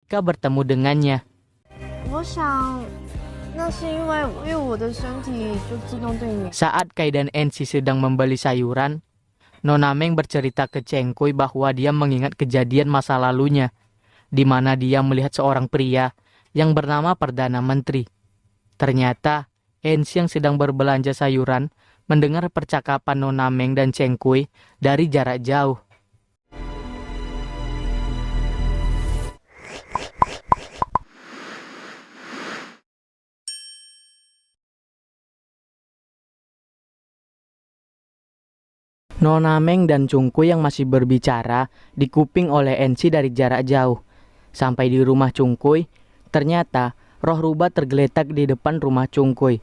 mereka bertemu dengannya. 我想，那是因为我的身体就自动对你。 Saat Kai dan Ensi sedang membeli sayuran, Nona Meng bercerita ke Cheng Kui bahwa dia mengingat kejadian masa lalunya, di mana dia melihat seorang pria yang bernama Perdana Menteri. Ternyata, Ensi yang sedang berbelanja sayuran mendengar percakapan Nona Meng dan Cheng Kui dari jarak jauh. Nona Meng dan Chung Kui yang masih berbicara dikuping oleh Ensi dari jarak jauh. Sampai di rumah Chung Kui, ternyata roh rubah tergeletak di depan rumah Chung Kui.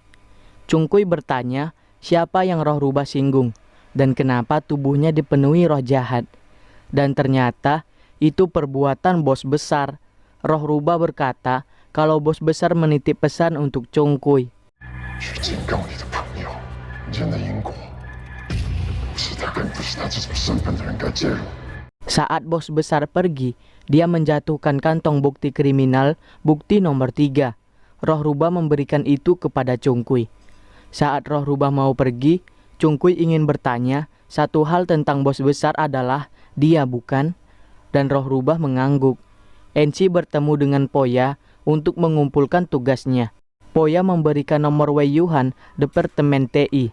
Chung Kui bertanya siapa yang roh rubah singgung dan kenapa tubuhnya dipenuhi roh jahat. Dan ternyata itu perbuatan bos besar. Roh rubah berkata kalau bos besar menitip pesan untuk Chung Kui. Saat bos besar pergi, dia menjatuhkan kantong bukti kriminal, bukti nomor 3. Roh rubah memberikan itu kepada Chung Kui. Saat roh rubah mau pergi, Chung Kui ingin bertanya satu hal tentang bos besar adalah dia bukan? Dan roh rubah mengangguk. Ensi bertemu dengan Poya untuk mengumpulkan tugasnya. Poya memberikan nomor Wei Yuhan, Departemen TI.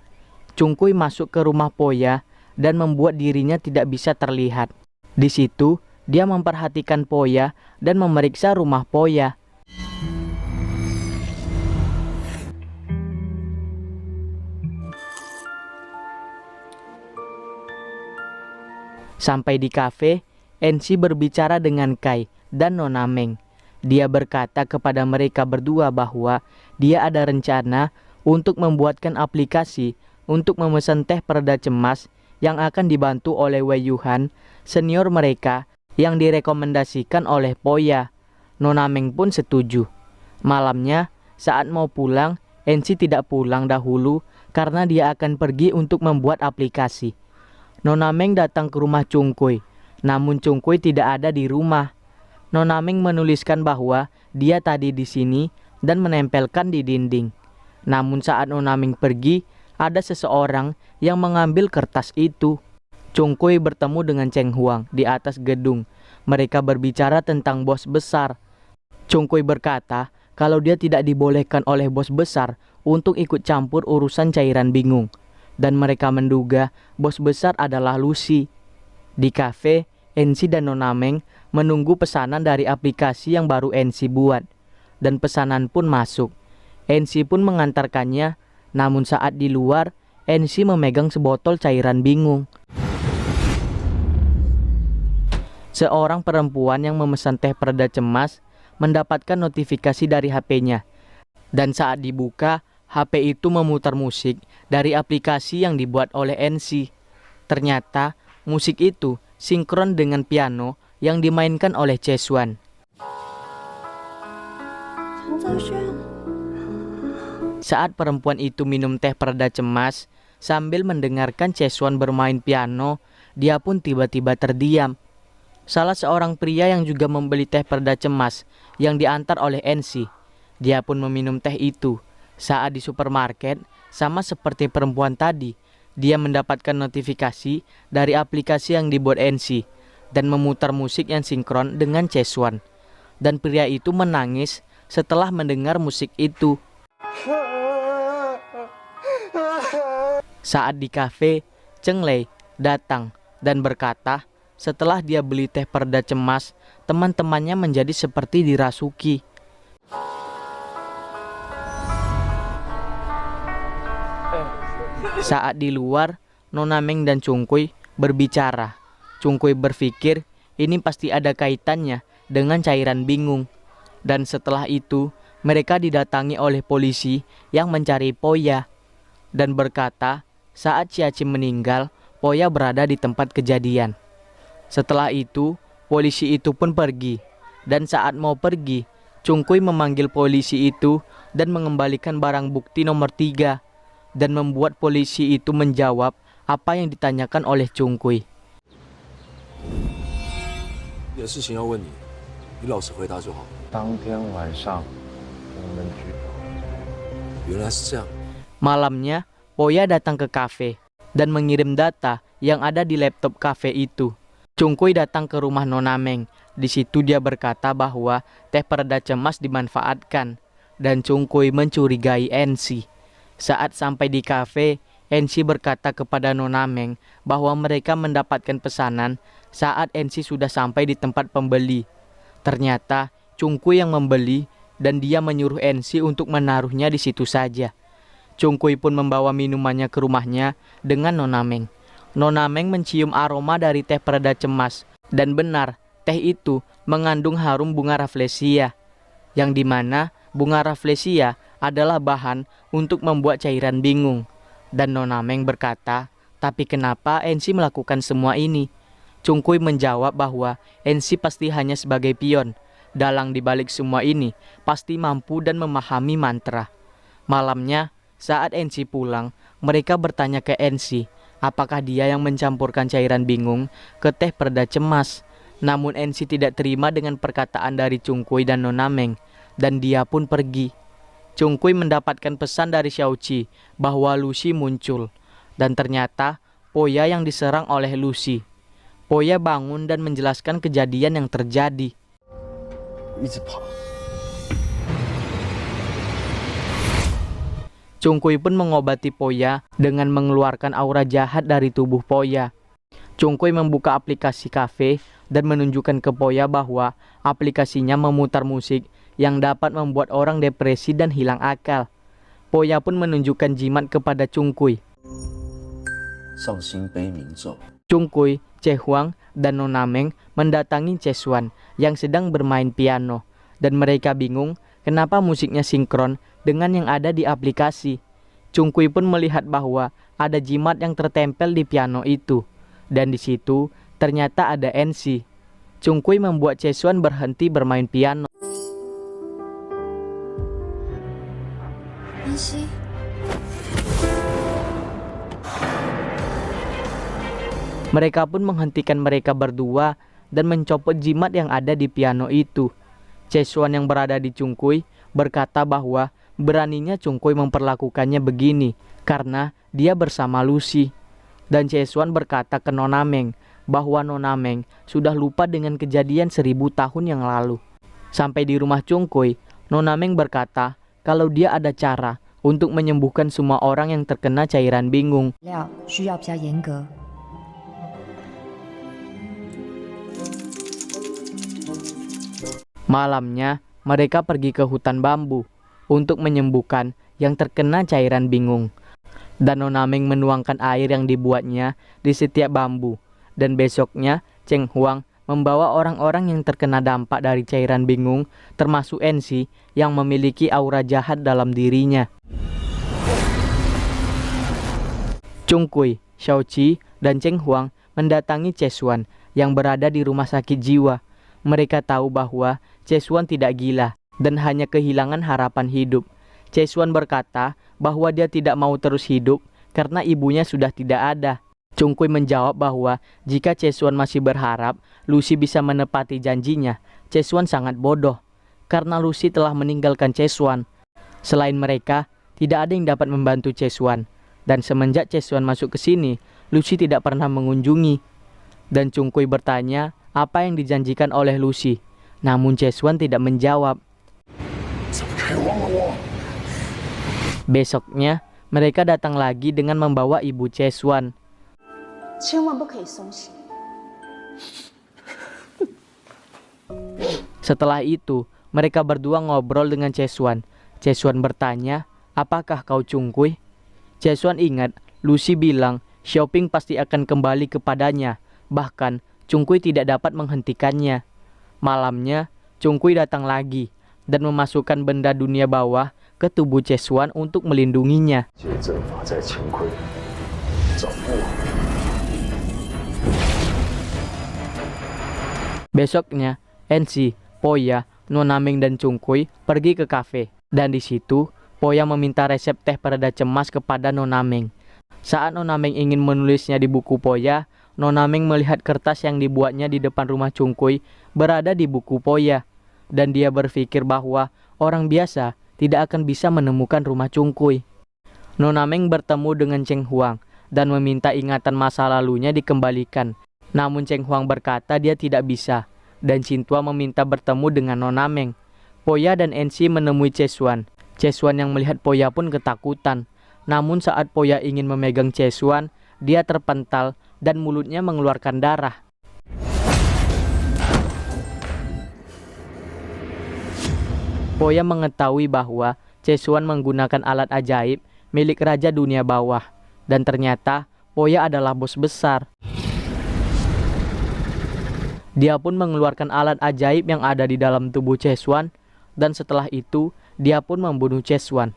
Chung Kui masuk ke rumah Poya dan membuat dirinya tidak bisa terlihat. Di situ, dia memperhatikan Poya dan memeriksa rumah Poya. Sampai di kafe, Ensi berbicara dengan Kai dan Nona Meng. Dia berkata kepada mereka berdua bahwa dia ada rencana untuk membuatkan aplikasi untuk memesan teh pereda cemas yang akan dibantu oleh Wei Yuhan, senior mereka yang direkomendasikan oleh Poya. Nona Meng pun setuju. Malamnya, saat mau pulang, Ensi tidak pulang dahulu karena dia akan pergi untuk membuat aplikasi. Nona Meng datang ke rumah Chung Kui, namun Chung Kui tidak ada di rumah. Nona Meng menuliskan bahwa dia tadi di sini dan menempelkan di dinding. Namun saat Nona Meng pergi, ada seseorang yang mengambil kertas itu. Chung Kui bertemu dengan Cheng Huang di atas gedung. Mereka berbicara tentang bos besar. Chung Kui berkata kalau dia tidak dibolehkan oleh bos besar untuk ikut campur urusan cairan bingung. Dan mereka menduga bos besar adalah Lucy. Di kafe, Ensi dan Nona Meng menunggu pesanan dari aplikasi yang baru Ensi buat. Dan pesanan pun masuk. Ensi pun mengantarkannya. Namun saat di luar, Ensi memegang sebotol cairan bingung. Seorang perempuan yang memesan teh pereda cemas mendapatkan notifikasi dari HP-nya. Dan saat dibuka, HP itu memutar musik dari aplikasi yang dibuat oleh Ensi. Ternyata musik itu sinkron dengan piano yang dimainkan oleh Chesuan. Saat perempuan itu minum teh pereda cemas, sambil mendengarkan Chesuan bermain piano, dia pun tiba-tiba terdiam. Salah seorang pria yang juga membeli teh pereda cemas yang diantar oleh Ensi. Dia pun meminum teh itu. Saat di supermarket, sama seperti perempuan tadi, dia mendapatkan notifikasi dari aplikasi yang dibuat Ensi dan memutar musik yang sinkron dengan Chesuan. Dan pria itu menangis setelah mendengar musik itu. Saat di kafe, Cheng Lei datang dan berkata setelah dia beli teh pereda cemas, teman-temannya menjadi seperti dirasuki. Saat di luar, Nona Meng dan Chung Kui berbicara. Chung Kui berpikir ini pasti ada kaitannya dengan cairan bingung. Dan setelah itu, mereka didatangi oleh polisi yang mencari Poya. Dan berkata, saat Xiaqi meninggal, Poya berada di tempat kejadian. Setelah itu, polisi itu pun pergi. Dan saat mau pergi, Chung Kui memanggil polisi itu dan mengembalikan barang bukti nomor 3. Dan membuat polisi itu menjawab apa yang ditanyakan oleh Chung Kui. 你老实回答就好。当天晚上我们举报。原来是这样。 Malamnya, Poya datang ke kafe dan mengirim data yang ada di laptop kafe itu. Chungkuy datang ke rumah Nona Meng. Di situ dia berkata bahwa teh pereda cemas dimanfaatkan dan Chungkuy mencurigai NC. Saat sampai di kafe, NC berkata kepada Nona Meng bahwa mereka mendapatkan pesanan saat NC sudah sampai di tempat pembeli. Ternyata Chungkuy yang membeli dan dia menyuruh NC untuk menaruhnya di situ saja. Chungkuy pun membawa minumannya ke rumahnya dengan Nona Meng. Nona Meng mencium aroma dari teh pereda cemas dan benar, teh itu mengandung harum bunga rafflesia, yang dimana bunga rafflesia adalah bahan untuk membuat cairan bingung. Dan Nona Meng berkata, tapi kenapa NC melakukan semua ini? Chungkuy menjawab bahwa NC pasti hanya sebagai pion. Dalang dibalik semua ini pasti mampu dan memahami mantra. Malamnya, saat NC pulang, mereka bertanya ke NC apakah dia yang mencampurkan cairan bingung ke teh pereda cemas. Namun NC tidak terima dengan perkataan dari Chungkuy dan Nona Meng, dan dia pun pergi. Chungkuy mendapatkan pesan dari Xiaoqi bahwa Lucy muncul, dan ternyata Poya yang diserang oleh Lucy. Poya bangun dan menjelaskan kejadian yang terjadi. Chungkuy pun mengobati Poya dengan mengeluarkan aura jahat dari tubuh Poya. Chungkuy membuka aplikasi kafe dan menunjukkan ke Poya bahwa aplikasinya memutar musik yang dapat membuat orang depresi dan hilang akal. Poya pun menunjukkan jimat kepada Chungkuy. Chungkuy, Chehuang, dan Nona Meng mendatangi Chesuan yang sedang bermain piano, dan mereka bingung kenapa musiknya sinkron dengan yang ada di aplikasi. Chungkuy pun melihat bahwa ada jimat yang tertempel di piano itu, dan di situ ternyata ada NC. Chungkuy membuat Chesuan berhenti bermain piano. NC. Mereka pun menghentikan mereka berdua dan mencopot jimat yang ada di piano itu. Chesuan yang berada di Chungkuy berkata bahwa beraninya Chungkuy memperlakukannya begini karena dia bersama Lucy. Dan Chesuan berkata ke Nona Meng bahwa Nona Meng sudah lupa dengan kejadian 1000 tahun yang lalu. Sampai di rumah Chungkuy, Nona Meng berkata kalau dia ada cara untuk menyembuhkan semua orang yang terkena cairan bingung. Malamnya, mereka pergi ke hutan bambu untuk menyembuhkan yang terkena cairan bingung. Dan Nona Meng menuangkan air yang dibuatnya di setiap bambu. Dan besoknya, Cheng Huang membawa orang-orang yang terkena dampak dari cairan bingung, termasuk NC yang memiliki aura jahat dalam dirinya. Chungkuy, Xiaoqi, dan Cheng Huang mendatangi Chesuan yang berada di rumah sakit jiwa. Mereka tahu bahwa Chesuan tidak gila dan hanya kehilangan harapan hidup. Chesuan berkata bahwa dia tidak mau terus hidup karena ibunya sudah tidak ada. Chungkuy menjawab bahwa jika Chesuan masih berharap Lucy bisa menepati janjinya, Chesuan sangat bodoh karena Lucy telah meninggalkan Chesuan. Selain mereka, tidak ada yang dapat membantu Chesuan. Dan semenjak Chesuan masuk ke sini, Lucy tidak pernah mengunjungi. Dan Chungkuy bertanya apa yang dijanjikan oleh Lucy. Namun Chesuan tidak menjawab. Besoknya, mereka datang lagi dengan membawa ibu Chesuan. Setelah itu, mereka berdua ngobrol dengan Chesuan. Chesuan bertanya, apakah kau Chungkuy? Chesuan ingat, Lucy bilang Xiaoping pasti akan kembali kepadanya. Bahkan, Chungkuy tidak dapat menghentikannya. Malamnya, Chungkuy datang lagi dan memasukkan benda dunia bawah ke tubuh Chesuan untuk melindunginya. Besoknya, NC, Poya, Nona Meng, dan Chungkuy pergi ke kafe. Dan di situ, Poya meminta resep teh pereda cemas kepada Nona Meng. Saat Nona Meng ingin menulisnya di buku Poya, Nona Meng melihat kertas yang dibuatnya di depan rumah Chungkuy berada di buku Poya. dan dia berpikir bahwa orang biasa tidak akan bisa menemukan rumah Cungkuy. Nona Meng bertemu dengan Cheng Huang dan meminta ingatan masa lalunya dikembalikan. Namun Cheng Huang berkata dia tidak bisa, dan Cintua meminta bertemu dengan Nona Meng. Poya dan Ensi menemui Cesuan. Cesuan yang melihat Poya pun ketakutan. Namun saat Poya ingin memegang Cesuan, dia terpental dan mulutnya mengeluarkan darah. Poya mengetahui bahwa Cesuan menggunakan alat ajaib milik Raja Dunia Bawah. Dan ternyata Poya adalah bos besar. Dia pun mengeluarkan alat ajaib yang ada di dalam tubuh Cesuan. Dan setelah itu, dia pun membunuh Cesuan.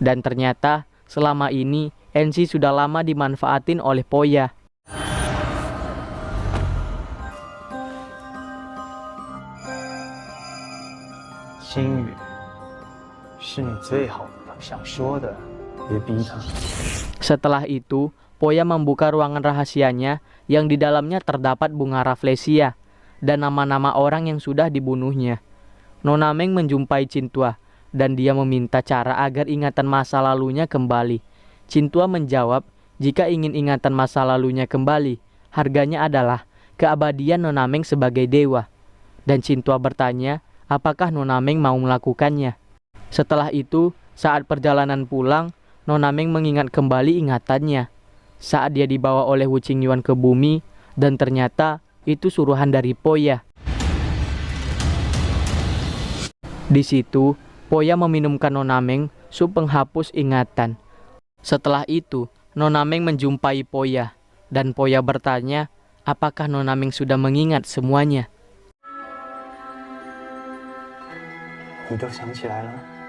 Dan ternyata selama ini Ensi sudah lama dimanfaatin oleh Poya.星宇，是你最好的，想说的别逼他。 Setelah itu, Poya membuka ruangan rahasianya yang di dalamnya terdapat bunga Rafflesia dan nama-nama orang yang sudah dibunuhnya. Nona Meng menjumpai Cintua dan dia meminta cara agar ingatan masa lalunya kembali. Cintua menjawab jika ingin ingatan masa lalunya kembali, harganya adalah keabadian Nona Meng sebagai dewa. Dan Cintua bertanya apakah Nona Meng mau melakukannya. Setelah itu, saat perjalanan pulang, Nona Meng mengingat kembali ingatannya saat dia dibawa oleh Wu Qingyuan ke bumi, dan ternyata itu suruhan dari Poya. Di situ, Poya meminumkan Nona Meng sup penghapus ingatan. Setelah itu, Nona Meng menjumpai Poya, dan Poya bertanya apakah Nona Meng sudah mengingat semuanya. 你都想起来了？